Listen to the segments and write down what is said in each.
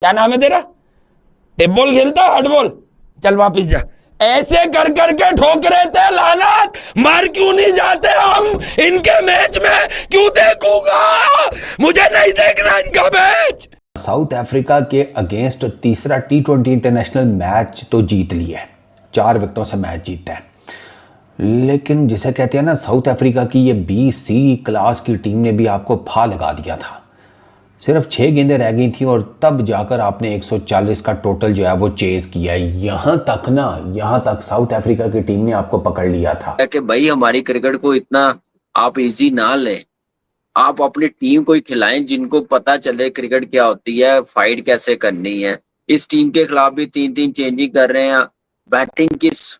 क्या नाम है तेरा? टेप बॉल खेलता है, हट बॉल? चल वापिस जा। ऐसे कर करके ठोक रहे थे लानत, मार क्यों नहीं जाते हम इनके मैच में? क्यों देखूंगा? मुझे नहीं देखना इनका मैच। साउथ अफ्रीका के अगेंस्ट तीसरा T20 इंटरनेशनल मैच तो जीत लिया है, 4 विकेटों से मैच जीता है। लेकिन जिसे कहते हैं ना, साउथ अफ्रीका की ये BC क्लास की टीम ने भी आपको फा लगा दिया था। सिर्फ 6 गेंदें रह गई थी और तब जाकर आपने 140 का टोटल जो है वो चेज किया। यहाँ तक साउथ अफ्रीका की टीम ने आपको पकड़ लिया था कि भाई हमारी क्रिकेट को इतना आप इजी ना लें, आप अपनी टीम को ही खिलाएं जिनको पता चले क्रिकेट क्या होती है, फाइट कैसे करनी है। इस टीम के खिलाफ भी 3-3 चेंजिंग कर रहे हैं। बैटिंग किस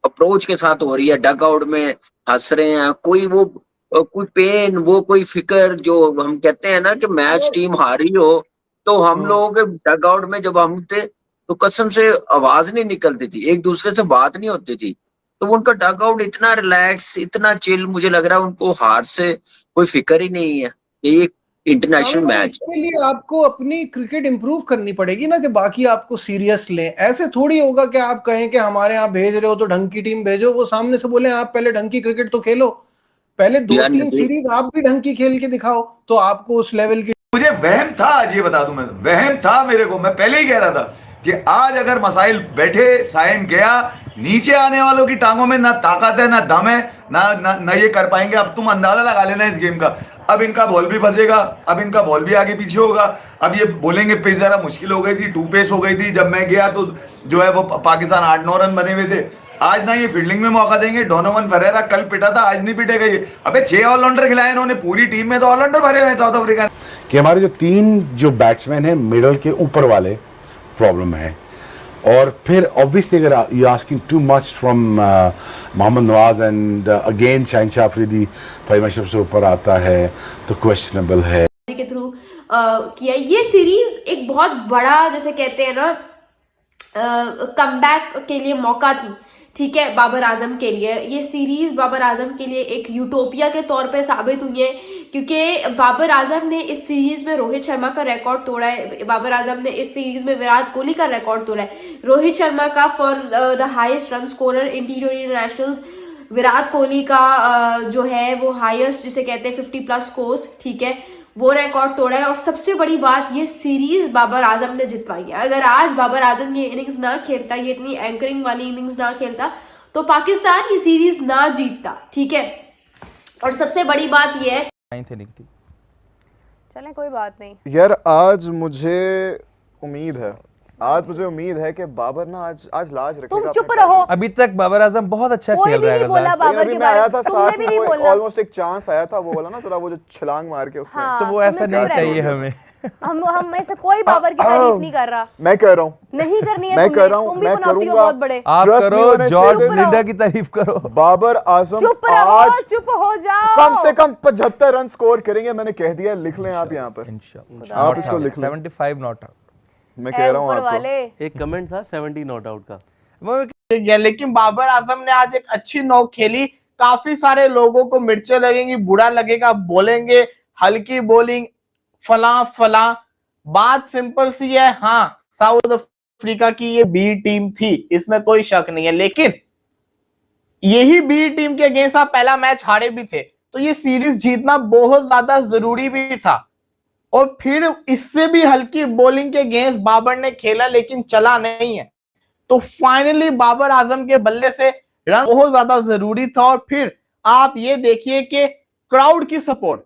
अप्रोच के साथ हो रही है, डग आउट में हंस रहे हैं, कोई पेन, वो कोई फिक्र। जो हम कहते हैं ना कि मैच टीम हारी हो तो हम लोग डग आउट में जब हम थे तो कसम से आवाज नहीं निकलती थी, एक दूसरे से बात नहीं होती थी। तो उनका डग आउट इतना रिलैक्स, इतना चिल, मुझे लग रहा है उनको हार से कोई फिक्र ही नहीं है। ये इंटरनेशनल मैच इसके लिए आपको अपनी क्रिकेट इंप्रूव करनी पड़ेगी ना, कि बाकी आपको सीरियस लें। ऐसे थोड़ी होगा कि आप कहें कि हमारे यहाँ भेज रहे हो तो ढंग की टीम भेजो, वो सामने से बोले आप पहले ढंग की क्रिकेट तो खेलो, पहले 2-3 सीरीज आप भी ढंग की खेल के दिखाओ तो आपको उस लेवल की। मुझे वहम था, आज ये बता दूं, मैं वहम था मेरे को, मैं पहले ही कह रहा था कि आज अगर मसाइल बैठे, साइन गया, नीचे आने वालों की टांगों में ना ताकत है, ना दम है, ना ये कर पाएंगे। अब तुम अंदाजा लगा लेना इस गेम का। अब इनका बॉल भी फंसेगा, अब इनका बॉल भी आगे पीछे होगा। अब ये बोलेंगे पिच जरा मुश्किल हो गई थी, 2 पेस हो गई थी जब मैं गया तो जो है वो पाकिस्तान 8-9 रन बने हुए थे। आज ना ये फील्डिंग में मौका देंगे। डोनोवन फरेरा कल पिटा था, आज नहीं पिटेगा ये। अबे 6 ऑलराउंडर खिलाए इन्होंने, पूरी टीम में तो ऑलराउंडर भरे हुए साउथ अफ्रीका कि हमारे जो 3 जो बैट्समैन हैं मिडल के ऊपर वाले प्रॉब्लम है। और फिर ऑब्वियसली अगर you asking too much from Mohammad Nawaz and again Shahenshah Afridi 5 Ashraf से ऊपर आता है तो क्वेश्चनेबल है के थ्रू किया। ये सीरीज एक बहुत बड़ा, जैसे कहते हैं ना, कमबैक के लिए मौका थी, ठीक है, बाबर आजम के लिए। ये सीरीज बाबर आजम के लिए एक यूटोपिया के तौर पे साबित हुई है, क्योंकि बाबर आजम ने इस सीरीज में रोहित शर्मा का रिकॉर्ड तोड़ा है। बाबर आजम ने इस सीरीज में विराट कोहली का रिकॉर्ड तोड़ा है। रोहित शर्मा का for the highest run scorer in T20 internationals, Virat Kohli का जो है वो हाईएस्ट, जिसे कहते हैं 50+ स्कोर्स, ठीक है, वो रिकॉर्ड तोड़ा है। और सबसे बड़ी बात, ये सीरीज बाबर आजम ने जितवाई है। अगर आज बाबर आजम ये इनिंग्स ना खेलता, ये इतनी एंकरिंग वाली इनिंग्स ना खेलता, तो पाकिस्तान ये सीरीज ना जीतता, ठीक है। और सबसे बड़ी बात ये है, चलें कोई बात नहीं यार, आज मुझे उम्मीद है कि बाबर ना आज लाज रखेगा। तुम चुप रहो। अभी तक बाबर आजम बहुत अच्छा खेल रहा है। बोला बाबर अभी के मैं आया था बारे साथ में, में, ऑलमोस्ट एक चांस आया था, वो बोला ना जरा, वो जो छलांग मार के उसने। हाँ, तो वो ऐसा नहीं चाहिए हमें। हम में से कोई बाबर की तारीफ नहीं कर रहा। मैं कह रहा हूँ नहीं करनी है, मैं कह रहा हूँ, तुम भी मैं बनाती हो करूंगा। बहुत बड़े। आप करो, जॉर्ज लिंडा की तारीफ करो। बाबर आजम चुप रहो, आज चुप हो जाओ। कम से कम 75 रन स्कोर करेंगे, मैंने कह दिया, लिख लें आप यहाँ पर, आप इसको लिख लें। 75 नॉट आउट मैं कह रहा हूँ आपको। एक कमेंट था 70 नॉट आउट का, लेकिन बाबर आजम ने आज एक अच्छी नॉक खेली। काफी सारे लोगों को मिर्चें लगेंगी, बुरा लगेगा, बोलेंगे हल्की बॉलिंग फला। बात सिंपल सी है, हाँ साउथ अफ्रीका की ये बी टीम थी, इसमें कोई शक नहीं है, लेकिन यही बी टीम के अगेंस्ट आप पहला मैच हारे भी थे, तो ये सीरीज जीतना बहुत ज्यादा जरूरी भी था। और फिर इससे भी हल्की बॉलिंग के अगेंस्ट बाबर ने खेला, लेकिन चला नहीं है। तो फाइनली बाबर आजम के बल्ले से रन बहुत ज्यादा जरूरी था। और फिर आप ये देखिए कि क्राउड की सपोर्ट,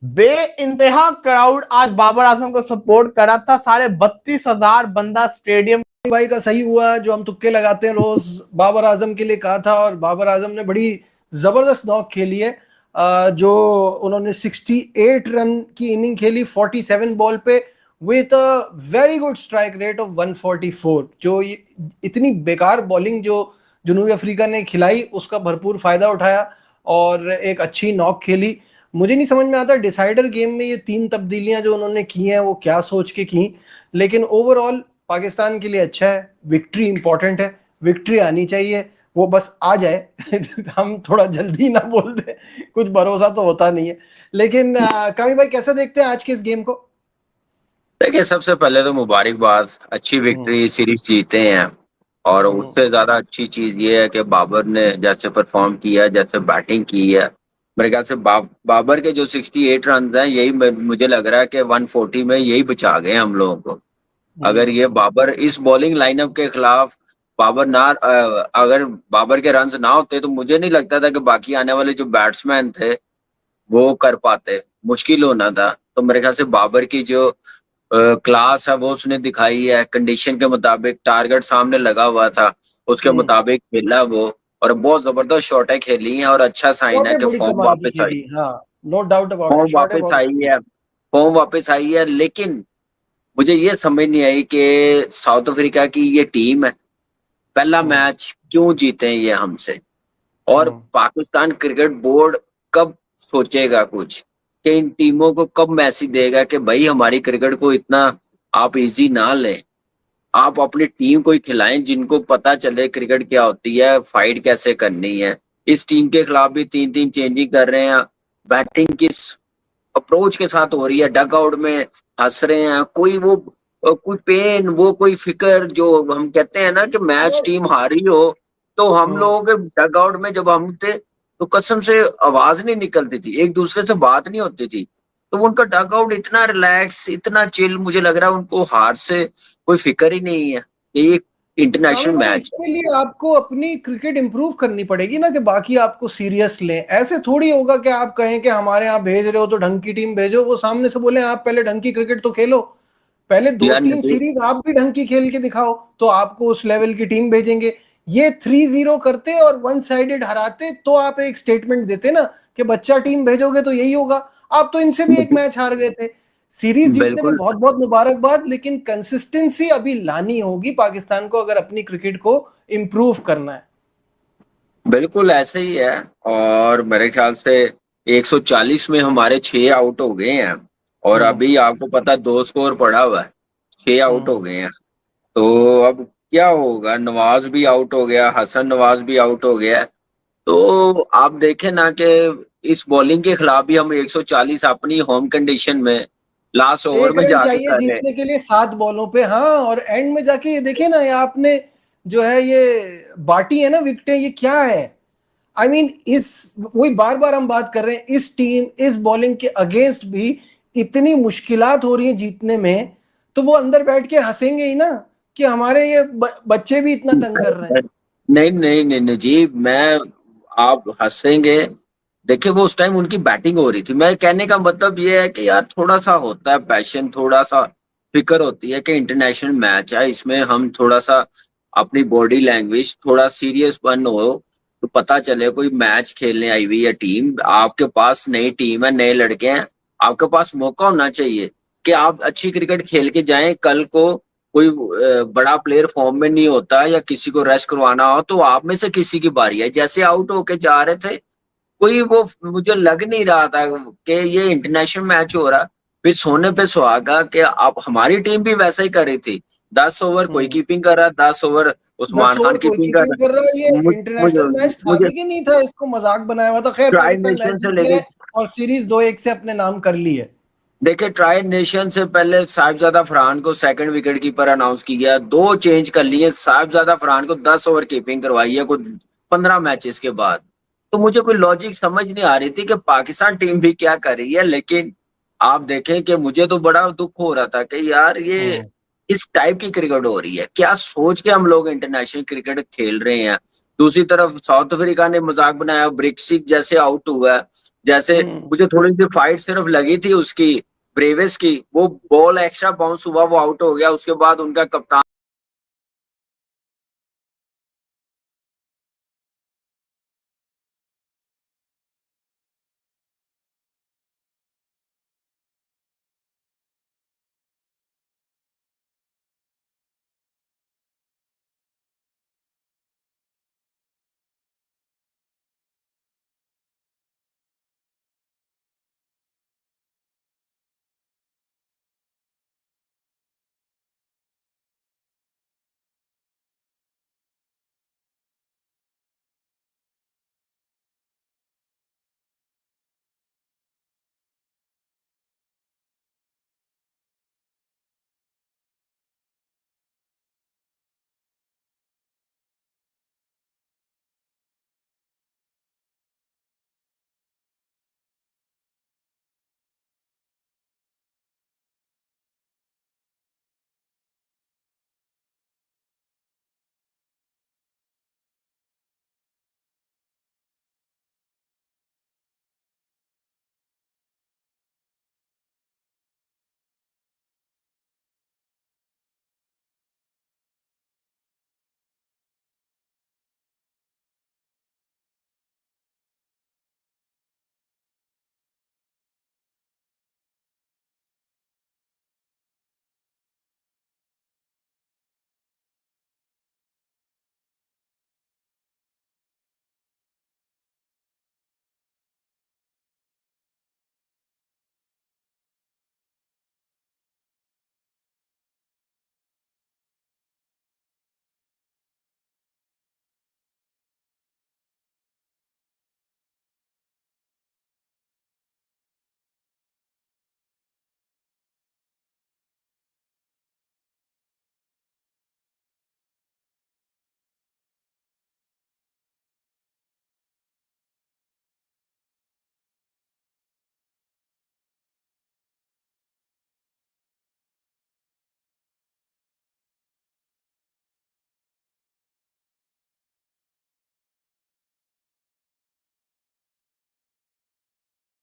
बेइंतहा क्राउड आज बाबर आजम को सपोर्ट करा था। 32,500 बंदा स्टेडियम। भाई का सही हुआ जो हम तुक्के लगाते हैं रोज, बाबर आजम के लिए कहा था, और बाबर आजम ने बड़ी जबरदस्त नॉक खेली है। जो उन्होंने 68 रन की इनिंग खेली 47 बॉल पे, with a very good strike rate of 144। जो इतनी बेकार बॉलिंग जो जनूबी अफ्रीका ने खिलाई, उसका भरपूर फायदा उठाया और एक अच्छी नॉक खेली। मुझे नहीं समझ में आता डिसाइडर गेम में ये 3 तब्दीलियां जो उन्होंने की हैं वो क्या सोच के की, लेकिन ओवरऑल पाकिस्तान के लिए अच्छा है। विक्ट्री इंपॉर्टेंट है, विक्ट्री आनी चाहिए, वो बस आ जाए। हम थोड़ा जल्दी ना बोल दे, कुछ भरोसा तो होता नहीं है। लेकिन कामी भाई कैसे देखते हैं आज के इस गेम को? देखिए, सबसे पहले तो मुबारकबाद, अच्छी विक्ट्री, सीरीज जीते हैं। और उससे ज्यादा अच्छी चीज ये है कि बाबर ने जैसे परफॉर्म किया, जैसे बैटिंग की है, मेरे ख्याल से बाबर के जो 68 रन हैं, यही मुझे लग रहा है कि 140 में यही बचा गए हम लोगों को। अगर ये बाबर इस बॉलिंग लाइनअप के खिलाफ अगर बाबर के रन्स ना होते तो मुझे नहीं लगता था कि बाकी आने वाले जो बैट्समैन थे वो कर पाते, मुश्किल होना था। तो मेरे ख्याल से बाबर की जो क्लास है वो उसने दिखाई है, कंडीशन के मुताबिक, टारगेट सामने लगा हुआ था, उसके मुताबिक खेला वो, और बहुत जबरदस्त शॉटें खेली हैं। और अच्छा साइन है कि फॉर्म वापस आई, नो डाउट अबाउट फॉर्म वापस आई है, फॉर्म वापस आई है। लेकिन मुझे ये समझ नहीं आई कि साउथ अफ्रीका की ये टीम है, पहला मैच क्यों जीते हैं ये हमसे, और पाकिस्तान क्रिकेट बोर्ड कब सोचेगा कुछ कि इन टीमों को कब मैसेज देगा कि भाई हमारी क्रिकेट को इतना आप इजी ना लें, आप अपनी टीम को ही खिलाएं जिनको पता चले क्रिकेट क्या होती है, फाइट कैसे करनी है। इस टीम के खिलाफ भी 3-3 चेंजिंग कर रहे हैं, बैटिंग किस अप्रोच के साथ हो रही है, डग आउट में हंस रहे हैं, कोई पेन, वो कोई फिक्र, जो हम कहते हैं ना कि मैच टीम हारी हो तो हम लोग डग आउट में जब हम थे तो कसम से आवाज नहीं निकलती थी, एक दूसरे से बात नहीं होती थी। तो उनका डग आउट इतना रिलैक्स, इतना चिल, मुझे लग रहा है उनको हार से कोई फिक्र ही नहीं है। ये इंटरनेशनल मैच इसके लिए आपको अपनी क्रिकेट इंप्रूव करनी पड़ेगी ना, कि बाकी आपको सीरियस लें। ऐसे थोड़ी होगा कि आप कहें कि हमारे यहाँ भेज रहे हो तो ढंग की टीम भेजो, वो सामने से बोले आप पहले ढंग की क्रिकेट तो खेलो, पहले 2-3 सीरीज आप भी ढंग की खेल के दिखाओ तो आपको उस लेवल की टीम भेजेंगे। ये 3-0 करते और 1 साइडेड हराते तो आप एक स्टेटमेंट देते ना कि बच्चा टीम भेजोगे तो यही होगा। आप तो इनसे भी एक मैच हार गए थे। सीरीज जीतने में बहुत बहुत मुबारकबाद, लेकिन कंसिस्टेंसी अभी लानी होगी पाकिस्तान को अगर अपनी क्रिकेट को इम्प्रूव करना है। बिल्कुल ऐसे ही है। और मेरे ख्याल से 140 में हमारे 6 आउट हो गए हैं, और अभी आपको पता 2 स्कोर पड़ा हुआ है, 6 आउट हो गए हैं। तो अब क्या होगा, नवाज भी आउट हो गया, हसन नवाज भी आउट हो गया। तो आप देखें ना कि इस बॉलिंग के खिलाफ भी हम 140 अपनी होम कंडीशन में लास्ट ओवर में जाके कर रहे हैं जीतने के लिए 7 बॉलों पे। हाँ, और एंड में जाके ये देखिए ना, ये आपने जो है ये बाटी है ना विकेटें, ये क्या है? आई मीन वही बार बार हम बात कर रहे हैं, इस टीम, इस बॉलिंग के अगेंस्ट भी इतनी मुश्किलात हो रही है जीतने में, तो वो अंदर बैठ के हंसेंगे ही ना कि हमारे ये बच्चे भी इतना तंग कर रहे हैं। नहीं नहीं नहीं नहीं जी, आप हंसेंगे। देखिए, वो उस टाइम उनकी बैटिंग हो रही थी। मैं कहने का मतलब ये है कि यार थोड़ा सा होता है पैशन, थोड़ा सा फिक्र होती है कि इंटरनेशनल मैच है, इसमें हम थोड़ा सा अपनी बॉडी लैंग्वेज थोड़ा सीरियस बन हो तो पता चले कोई मैच खेलने आई हुई है टीम, आपके पास नई टीम है, नए लड़के हैं, आपके पास मौका होना चाहिए कि आप अच्छी क्रिकेट खेल के जाएं। कल को कोई बड़ा प्लेयर फॉर्म में नहीं होता या किसी को रेस्ट करवाना हो तो आप में से किसी की बारी है। जैसे आउट होके जा रहे थे, कोई वो मुझे लग नहीं रहा था कि ये इंटरनेशनल मैच हो रहा। फिर सोने पे सुहागा कि आप, हमारी टीम भी वैसा ही कर रही थी, 10 ओवर कोई कीपिंग कर रहा, 10 ओवर उस्मान खान कीपिंग कर रहा। ये इंटरनेशनल मैच था भी कि नहीं था, इसको मजाक बनाया हुआ था। खैर, और सीरीज 2-1 से अपने नाम कर ली है। देखिए, ट्राई नेशन से पहले साहिबजादा फरहान को सेकंड विकेट कीपर अनाउंस किया, 2 चेंज कर लिए, साहिबजादा फरहान को 10 ओवर कीपिंग करवाई है कोई 15 मैचेस के बाद। तो मुझे कोई लॉजिक समझ नहीं आ रही थी कि पाकिस्तान टीम भी क्या कर रही है। लेकिन आप देखें कि मुझे तो बड़ा दुख हो रहा था कि यार ये इस टाइप की क्रिकेट हो रही है, क्या सोच के हम लोग इंटरनेशनल क्रिकेट खेल रहे हैं। दूसरी तरफ साउथ अफ्रीका ने मजाक बनाया, ब्रिक्सिक जैसे आउट हुआ, जैसे मुझे थोड़ी सी फाइट सिर्फ लगी थी उसकी ब्रेविस की, वो बॉल एक्स्ट्रा बाउंस हुआ, वो आउट हो गया। उसके बाद उनका कप्तान